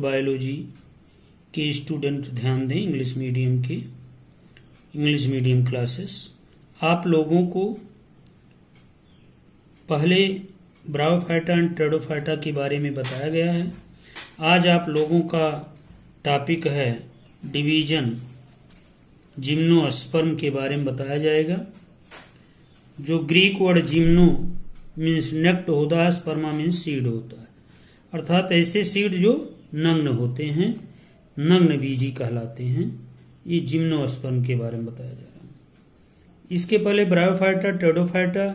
Biology के student ध्यान दें, इंग्लिश मीडियम क्लासेस। आप लोगों को पहले ब्रायोफाइटा एंड टेरोडोफाइटा के बारे में बताया गया है। आज आप लोगों का टॉपिक है डिवीजन जिम्नोस्पर्म के बारे में बताया जाएगा। जो Greek word gymno means naked होता है, स्पर्मा मीन्स सीड होता है, अर्थात ऐसे सीड जो नग्न होते हैं, नग्न बीजी कहलाते हैं। ये जिम्नोस्पर्म के बारे में बताया जा रहा है। इसके पहले ब्रायोफाइटा, टेरोडोफाइटा,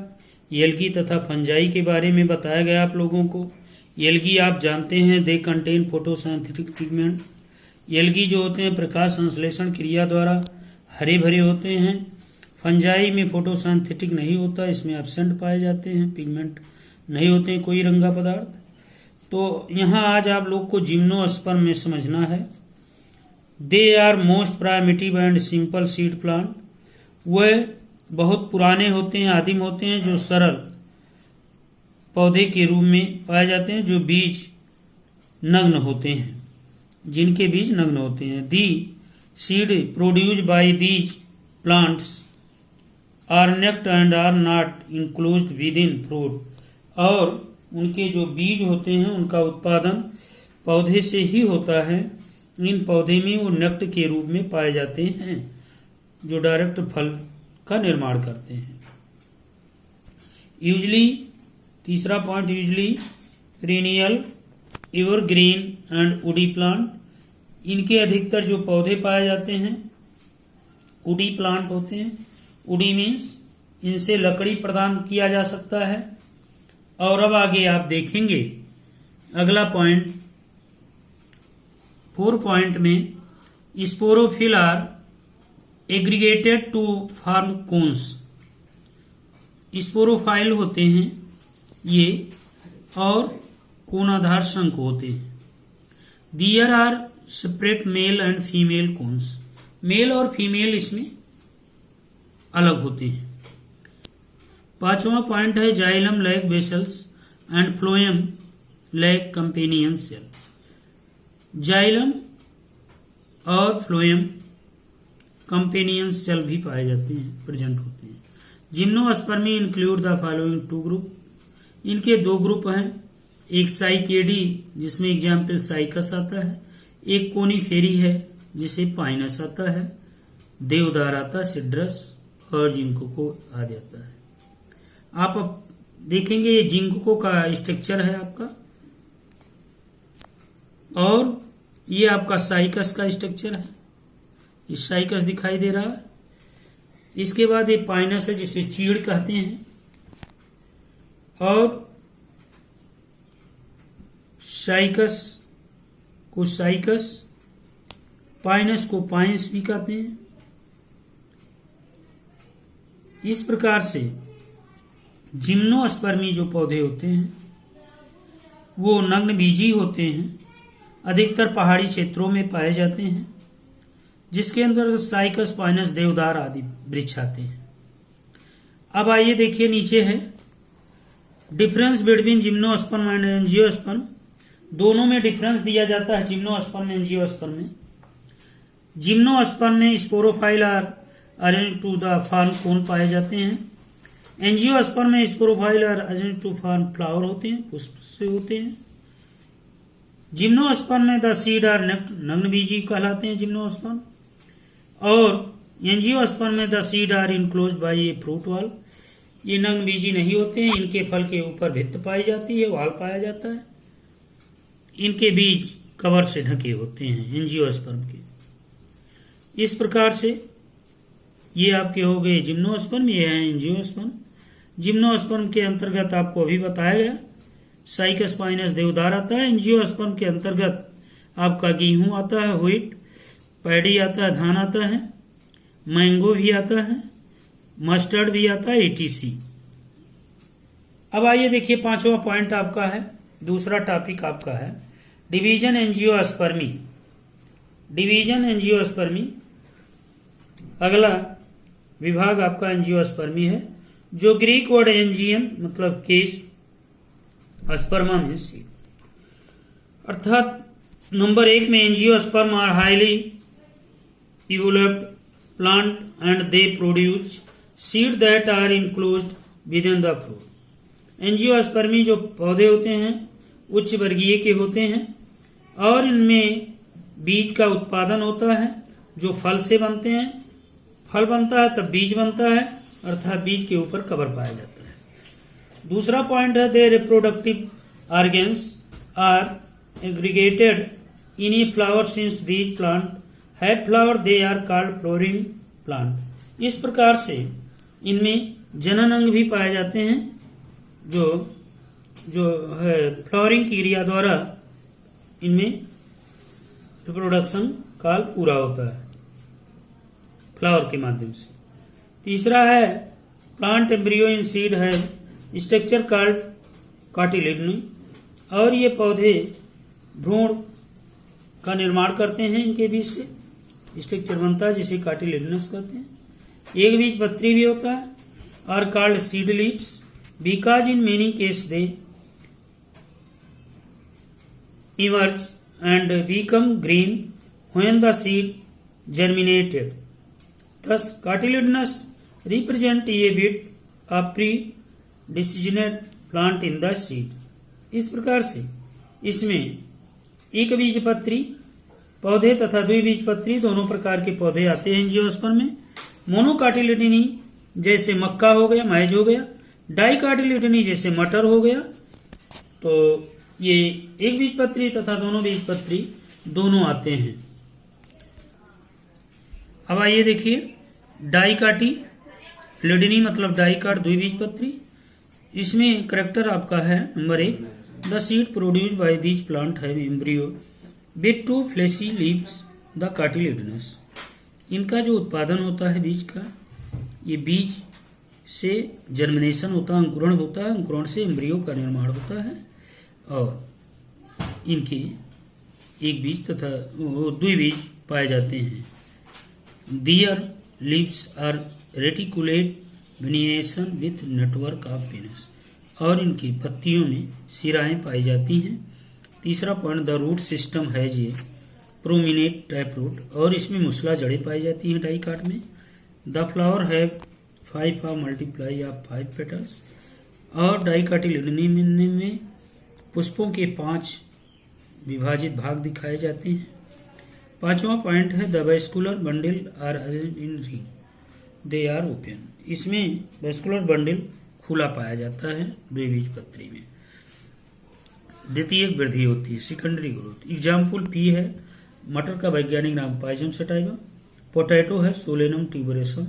एल्गी तथा फंजाई के बारे में बताया गया आप लोगों को। एल्गी आप जानते हैं, they contain photosynthetic pigment. Algae जो होते हैं प्रकाश संश्लेषण क्रिया द्वारा हरे भरे होते हैं। फंजाई में फोटोसिंथेटिक नहीं होता, इसमें एब्सेंट पाए जाते हैं, पिगमेंट नहीं होते हैं, कोई रंगा पदार्थ। तो यहाँ आज आप लोग को जिम्नोस्पर्म में समझना है। They are most primitive and simple seed plant. वह बहुत पुराने होते हैं, आदिम होते हैं, जो सरल पौधे के रूप में पाए जाते हैं, जो बीज नग्न होते हैं, जिनके बीज नग्न होते हैं। The seed produced by these plants are naked and are not enclosed within fruit. और उनके जो बीज होते हैं उनका उत्पादन पौधे से ही होता है। इन पौधे में वो नेक्ट के रूप में पाए जाते हैं, जो डायरेक्ट फल का निर्माण करते हैं। यूजली, तीसरा point, usually perennial, evergreen and woody plant. इनके अधिकतर जो पौधे पाए जाते हैं वुडी प्लांट होते हैं। वुडी मीन्स इनसे लकड़ी प्रदान किया जा सकता है। और अब आगे आप देखेंगे अगला पॉइंट 4 पॉइंट में, sporophyll are aggregated to form cones. Sporophyll होते हैं ये और कोनाधार शंक होते हैं। There are separate male and female cones. Male और फीमेल इसमें अलग होते हैं। 5वां पॉइंट है xylem lack vessels and phloem lack companion cell. Xylem और फ्लोएम कंपेनियन सेल भी पाए जाते हैं, प्रेजेंट होते हैं। Gymnospermae include the following 2 group. इनके 2 ग्रुप हैं, एक साइकेडी जिसमें एग्जाम्पल साइकस आता है, एक कोनीफेरी है जिसे पाइनस आता है, देवदार आता है, सिड्रस और जिंको आदि आता है। आप अब देखेंगे ये जिंको का स्ट्रक्चर है आपका, और ये आपका साइकस का स्ट्रक्चर है। ये साइकस दिखाई दे रहा है। इसके बाद ये पाइनस है जिसे चीड़ कहते हैं, और साइकस को साइकस, पाइनस को पाइन्स भी कहते हैं। इस प्रकार से जिम्नोस्पर्मी जो पौधे होते हैं वो नग्न बीजी होते हैं, अधिकतर पहाड़ी क्षेत्रों में पाए जाते हैं, जिसके अंदर साइकस, पाइनस, देवदार आदि वृक्ष आते हैं। अब आइए देखिए नीचे है difference between gymnosperm and angiosperm. दोनों में डिफरेंस दिया जाता है, जिम्नोस्पर्म एंजियोस्पर्म में। जिम्नोस्पर्म में sporophyll are arrange to the form cone पाए जाते हैं। एंजियोस्पर्म में sporophyll are arrange to form flower होते हैं, पुष्प से होते हैं। जिम्नोस्पर्म में द सीड आर नेक्ट, नग्न बीजी कहलाते हैं जिम्नोस्पर्म। और एंजियोस्पर्म में the seed are enclosed by a fruit wall. ये नग्न बीजी नहीं होते हैं, इनके फल के ऊपर भित्त पाई जाती है, वाल पाया जाता है। इनके बीज कवर से ढके होते हैं एंजियोस्पर्म के। इस प्रकार से ये आपके हो गए जिम्नोस्पर्म, ये है एंजियोस्पर्म। जिम्नोस्पर्म के अंतर्गत आपको अभी बताया गया साइकस, पाइनस, देवदार आता है। एंजियोस्पर्म के अंतर्गत आपका गेहूं आता है, व्हीट, पैडी आता है, धान आता है, मैंगो भी आता है, मस्टर्ड भी आता है, etc। अब आइए देखिए 5वां पॉइंट आपका है, दूसरा टॉपिक आपका है डिवीजन एंजियोस्पर्मी। डिवीजन एंजियोस्पर्मी, अगला विभाग आपका एंजियोस्पर्मी है, जो ग्रीक वर्ड एंजियन मतलब केस, स्पर्मा में सीड, अर्थात नंबर 1 में angiosperm are highly evolved plant and they produce seed that are enclosed within the fruit. Angiospermae जो पौधे होते हैं उच्च वर्गीय के होते हैं और इनमें बीज का उत्पादन होता है जो फल से बनते हैं। फल बनता है तब बीज बनता है, अर्थात बीज के ऊपर कवर पाया जाता है। दूसरा पॉइंट है the reproductive organs are aggregated in a flower since these plant have flower they are called flowering plant. इस प्रकार से इनमें जनन अंग भी पाए जाते हैं जो है फ्लावरिंग की क्रिया द्वारा इनमें रिप्रोडक्शन काल पूरा होता है फ्लावर के माध्यम से। तीसरा है प्लांट एम्ब्रियो इन सीड है स्ट्रक्चर कॉल्ड कार्टिलेडनी, और ये पौधे भ्रूण का निर्माण करते हैं, इनके बीच से स्ट्रक्चर बनता है जिसे कार्टिलेडनस कहते हैं। एक बीज पत्री भी होता है और called seed leaves because in many case they emerge and become green when the seed germinated. Thus, cartilaginous represent a bit of pre-decisioned plant in the seed. इस प्रकार से इसमें एक बीजपत्री पौधे तथा द्विबीजपत्री दोनों प्रकार के पौधे आते हैं एंजियोस्पर्म में। मोनोकार्टिलेडनी जैसे मक्का हो गया, मैज हो गया, डाइकार्टिलेडनी जैसे मटर हो गया। तो ये एक बीजपत्री तथा दोनों बीजपत्री दोनों आते हैं। अब आइए देखिए डाइकार्टिलेडनी मतलब डाइकार्ड द्विबीजपत्री। इसमें करेक्टर आपका है number 1 the seed produce by these plant have embryo with 2 fleshy leaves the cotyledons. इनका जो उत्पादन होता है बीज का, ये बीज से जर्मिनेशन होता है, अंकुरण होता है, अंकुरण से एम्ब्रियो का निर्माण होता है और इनके एक बीज तथा द्विबीज पाए जाते हैं। Their leaves are reticulate venation with network of veins, और इनकी पत्तियों में सिराएं पाई जाती हैं। तीसरा पॉइंट द रूट सिस्टम है ये प्रोमिनेट टाइप रूट, और इसमें मूसला जड़ें पाई जाती हैं डाइकाट में। The flower have 5 of multiply of 5 petals, और डाइकाटिलेडनी में पुष्पों के 5 विभाजित भाग दिखाए जाते हैं। पांचवा पॉइंट है the vascular bundle are arranged in ring they are open. इसमें वेस्कुलर बंडल खुला पाया जाता है द्विबीजपत्री में। द्वितीयक वृद्धि होती है, सेकेंडरी ग्रोथ। एग्जाम्पल पी है मटर का वैज्ञानिक नाम पाइजम सटाइवा। पोटैटो है सोलेनम ट्यूबरेसम,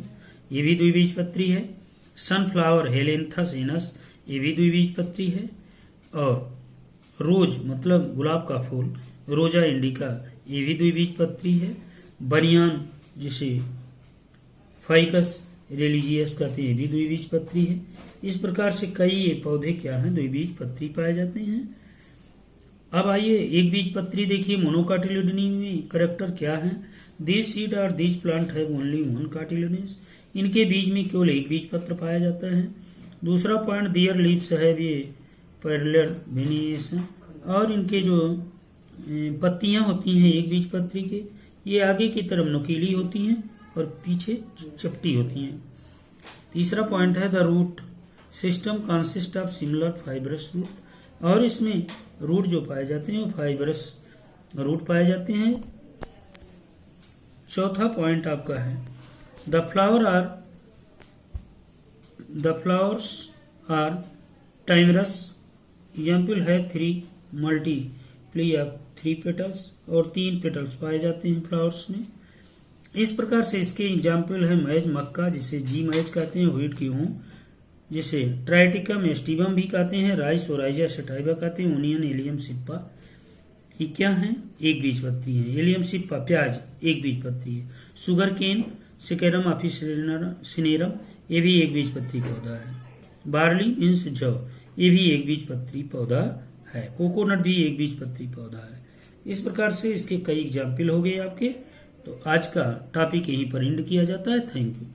ये भी द्विबीजपत्री है। सनफ्लावर हेलेंथस एनस, ये भी द्विबीजपत्री है। और रोज मतलब गुलाब का फूल रोजा इंडिका, ये भी द्विबीजपत्री है। बनियान जिसे फाइकस रिलीजियस कहते हैं, ये भी द्विबीजपत्री है। इस प्रकार से कई ये पौधे क्या हैं द्विबीजपत्री पाए जाते हैं। अब आइए एक बीजपत्री देखिए मोनोकार्टिलेडनी में करेक्टर क्या है। दीज सीड और दीज प्लांट है ओनली वन कार्टिलेडनस, इनके बीज में केवल एक बीज पत्र पाया जाता है। दूसरा पॉइंट दियर लीव्स है ये पैरेलल वेनिनेशन, और इनके जो पत्तियां होती हैं एक बीजपत्री के, ये आगे की तरफ नुकीली होती हैं और पीछे चपटी होती हैं। तीसरा पॉइंट है the root system consist of similar fibrous root, और इसमें रूट जो पाए जाते हैं वो फाइब्रस रूट पाए जाते हैं। चौथा पॉइंट आपका है द फ्लावर्स आर टाइमरस। एग्जाम्पल है 3 मल्टीप्ली ऑफ 3 पेटल्स, और 3 पेटल्स पाए जाते हैं फ्लावर्स में। इस प्रकार से इसके एग्जाम्पल है मैज मक्का जिसे जी मैज कहते हैं, व्हीट गेहूं जिसे ट्राइटिकम एस्टिवम भी कहते हैं, राइस ओराइजा सटाइवा कहते हैं, ओनियन एलियम सिप्पा, ये क्या है एक बीजपत्री है। एलियम सिप्पा प्याज एक बीजपत्री है। शुगर केन सिकेरम ऑफिसिनेरम, ये भी एक बीजपत्री पौधा है। बार्ली मीन्स जौ, ये भी एक बीजपत्री पौधा है। कोकोनट भी एक बीजपत्री पौधा है। इस प्रकार से इसके कई एग्जाम्पल हो गए आपके। तो आज का टॉपिक यहीं पर एंड किया जाता है। Thank you.